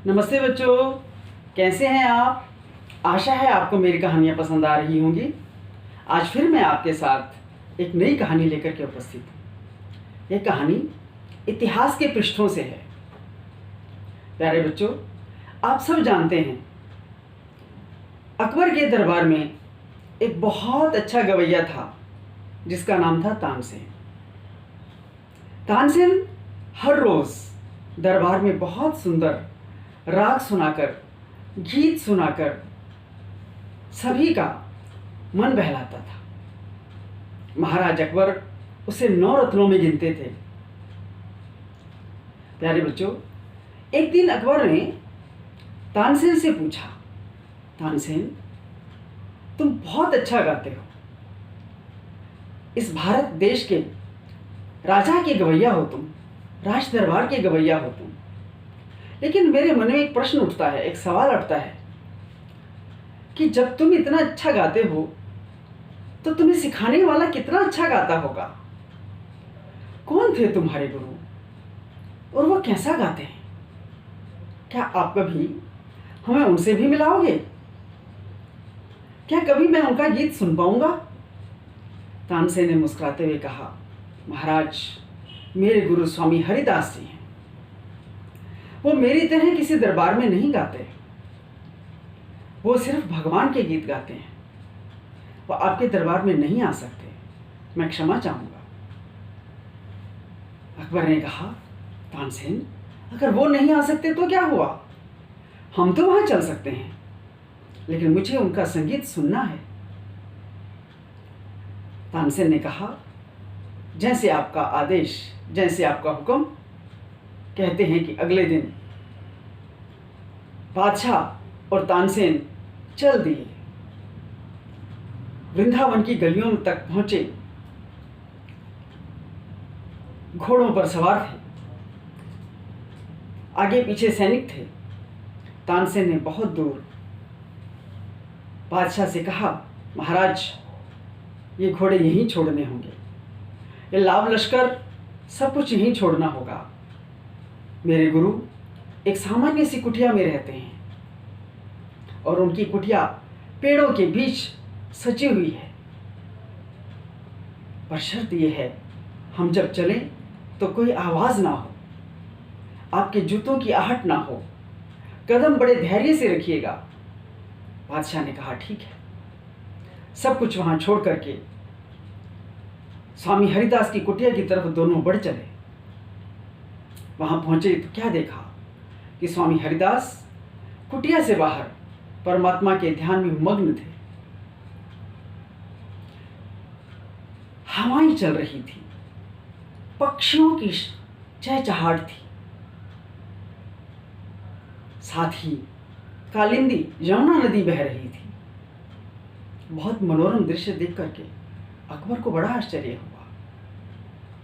नमस्ते बच्चों, कैसे हैं आप। आशा है आपको मेरी कहानियाँ पसंद आ रही होंगी। आज फिर मैं आपके साथ एक नई कहानी लेकर के उपस्थित हूँ। यह कहानी इतिहास के पृष्ठों से है। प्यारे बच्चों, आप सब जानते हैं अकबर के दरबार में एक बहुत अच्छा गवैया था जिसका नाम था तानसेन। तानसेन हर रोज़ दरबार में बहुत सुंदर राग सुनाकर, गीत सुनाकर सभी का मन बहलाता था। महाराज अकबर उसे 9 रत्नों में गिनते थे। प्यारे बच्चों, एक दिन अकबर ने तानसेन से पूछा, तानसेन, तुम बहुत अच्छा गाते हो, इस भारत देश के राजा के गवैया हो तुम, राज दरबार के गवैया हो तुम, लेकिन मेरे मन में एक प्रश्न उठता है, एक सवाल उठता है कि जब तुम इतना अच्छा गाते हो तो तुम्हें सिखाने वाला कितना अच्छा गाता होगा। कौन थे तुम्हारे गुरु और वो कैसा गाते हैं? क्या आप कभी हमें उनसे भी मिलाओगे? क्या कभी मैं उनका गीत सुन पाऊंगा? तानसेन ने मुस्कुराते हुए कहा, महाराज, मेरे गुरु स्वामी हरिदास जी हैं। वो मेरी तरह किसी दरबार में नहीं गाते, वो सिर्फ भगवान के गीत गाते हैं। वो आपके दरबार में नहीं आ सकते, मैं क्षमा चाहूंगा। अकबर ने कहा, तानसेन, अगर वो नहीं आ सकते तो क्या हुआ, हम तो वहां चल सकते हैं, लेकिन मुझे उनका संगीत सुनना है। तानसेन ने कहा, जैसे आपका आदेश, जैसे आपका हुक्म। कहते हैं कि अगले दिन बादशाह और तानसेन चल दिए, वृंदावन की गलियों तक पहुंचे। घोड़ों पर सवार थे, आगे पीछे सैनिक थे। तानसेन ने बहुत दूर बादशाह से कहा, महाराज, ये घोड़े यहीं छोड़ने होंगे, ये लाभ लश्कर सब कुछ यहीं छोड़ना होगा। मेरे गुरु एक सामान्य सी कुटिया में रहते हैं और उनकी कुटिया पेड़ों के बीच सजी हुई है, पर शर्त यह है, हम जब चलें तो कोई आवाज ना हो, आपके जूतों की आहट ना हो, कदम बड़े धैर्य से रखिएगा। बादशाह ने कहा, ठीक है। सब कुछ वहां छोड़ करके स्वामी हरिदास की कुटिया की तरफ दोनों बढ़ चले। वहां पहुंचे तो क्या देखा कि स्वामी हरिदास कुटिया से बाहर परमात्मा के ध्यान में मग्न थे। हवाएं चल रही थी, पक्षियों की चहचहाट थी, साथ ही कालिंदी यमुना नदी बह रही थी। बहुत मनोरम दृश्य देख करके अकबर को बड़ा आश्चर्य हुआ,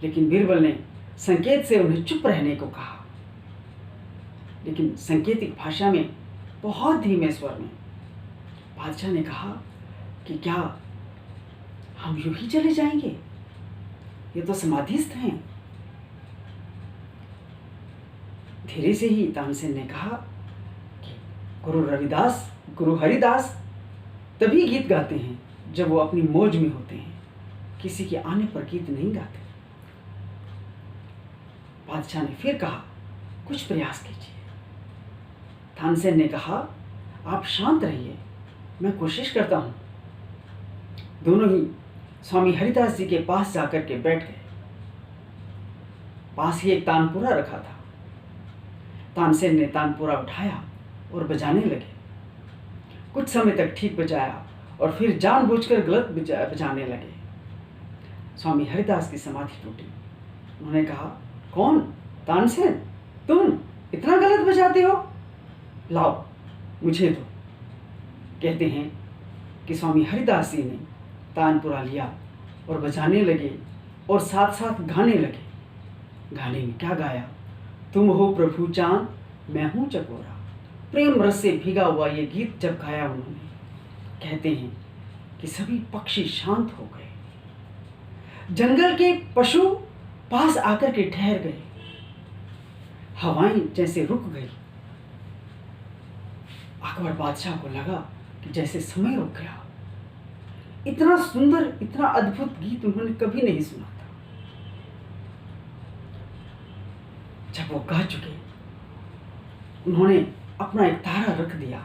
लेकिन बीरबल ने संकेत से उन्हें चुप रहने को कहा। लेकिन संकेतिक भाषा में बहुत धीमे स्वर में बादशाह ने कहा कि क्या हम यूं ही चले जाएंगे, ये तो समाधिस्थ हैं। धीरे से ही तानसेन ने कहा कि गुरु रविदास, गुरु हरिदास तभी गीत गाते हैं जब वो अपनी मौज में होते हैं, किसी के आने पर गीत नहीं गाते। बादशाह ने फिर कहा, कुछ प्रयास कीजिए। तानसेन ने कहा, आप शांत रहिए, मैं कोशिश करता हूं। दोनों ही स्वामी हरिदास जी के पास जाकर के बैठ गए। पास ही एक तानपुरा रखा था। तानसेन ने तानपुरा उठाया और बजाने लगे। कुछ समय तक ठीक बजाया और फिर जानबूझकर गलत बजाने लगे। स्वामी हरिदास की समाधि टूटी। उन्होंने कहा, कौन? तानसेन, तुम इतना गलत बजाते हो? लाओ, मुझे दो। कहते हैं कि स्वामी हरिदास जी ने तानपुरा लिया और बजाने लगे और साथ साथ गाने लगे। गाने में क्या गाया? तुम हो प्रभु चांद, मैं हूं चकोरा। प्रेम रस से भीगा हुआ ये गीत जब गाया उन्होंने, कहते हैं कि सभी पक्षी शांत हो गए। जंगल के पशु पास आकर के ठहर गए। हवाएं जैसे रुक गई। अकबर बादशाह को लगा कि जैसे समय रुक गया। इतना सुंदर, इतना अद्भुत गीत उन्होंने कभी नहीं सुना था। जब वो गा चुके, उन्होंने अपना एक तारा रख दिया,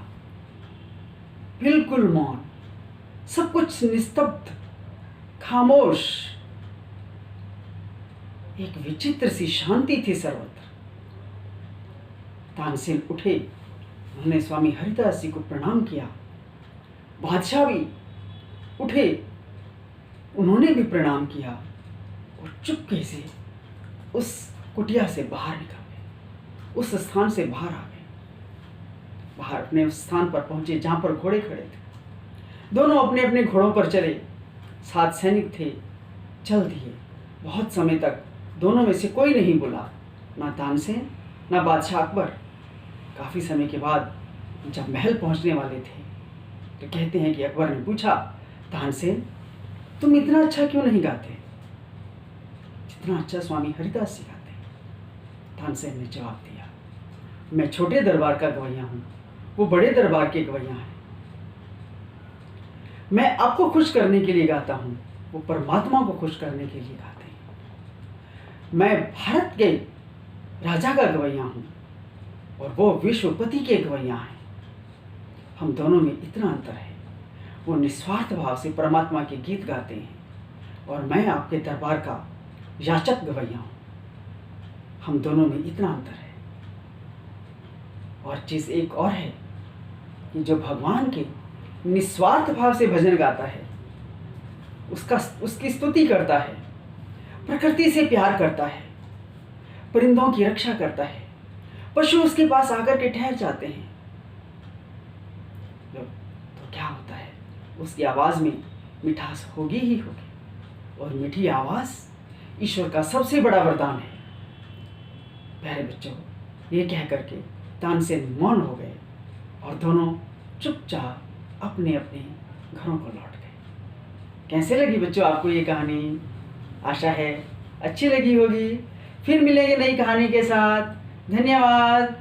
बिल्कुल मौन, सब कुछ निस्तब्ध, खामोश। एक विचित्र सी शांति थी सर्वत्र। तानसेन उठे, उन्होंने स्वामी हरिदास जी को प्रणाम किया। बादशाह भी उठे, उन्होंने भी प्रणाम किया और चुपके से उस कुटिया से बाहर निकल गए, उस स्थान से बाहर आ गए। बाहर अपने उस स्थान पर पहुंचे जहां पर घोड़े खड़े थे। दोनों अपने अपने घोड़ों पर चले, 7 सैनिक थे, चल दिए। बहुत समय तक दोनों में से कोई नहीं बोला, ना तानसेन ना बादशाह अकबर। काफ़ी समय के बाद जब महल पहुंचने वाले थे तो कहते हैं कि अकबर ने पूछा, तानसेन तुम इतना अच्छा क्यों नहीं गाते, जितना अच्छा स्वामी हरिदास जी गाते। तानसेन ने जवाब दिया, मैं छोटे दरबार का गवैया हूँ, वो बड़े दरबार के गवैया हैं। मैं आपको खुश करने के लिए गाता हूँ, वो परमात्मा को खुश करने के लिए गाते हैं। मैं भारत के राजा का गवैया हूँ और वो विश्वपति के गवैया हैं। हम दोनों में इतना अंतर है, वो निस्वार्थ भाव से परमात्मा के गीत गाते हैं और मैं आपके दरबार का याचक गवैया हूँ। हम दोनों में इतना अंतर है। और चीज़ एक और है कि जो भगवान के निस्वार्थ भाव से भजन गाता है, उसकी स्तुति करता है, प्रकृति से प्यार करता है, परिंदों की रक्षा करता है, पशु उसके पास आकर के ठहर जाते हैं, तो क्या होता है, उसकी आवाज़ में मिठास होगी ही होगी। और मीठी आवाज़ ईश्वर का सबसे बड़ा वरदान है। प्यारे बच्चों, ये कह करके तानसेन मौन हो गए और दोनों चुपचाप अपने अपने घरों को लौट गए। कैसे लगी बच्चों आपको ये कहानी? आशा है अच्छी लगी होगी। फिर मिलेंगे नई कहानी के साथ। धन्यवाद।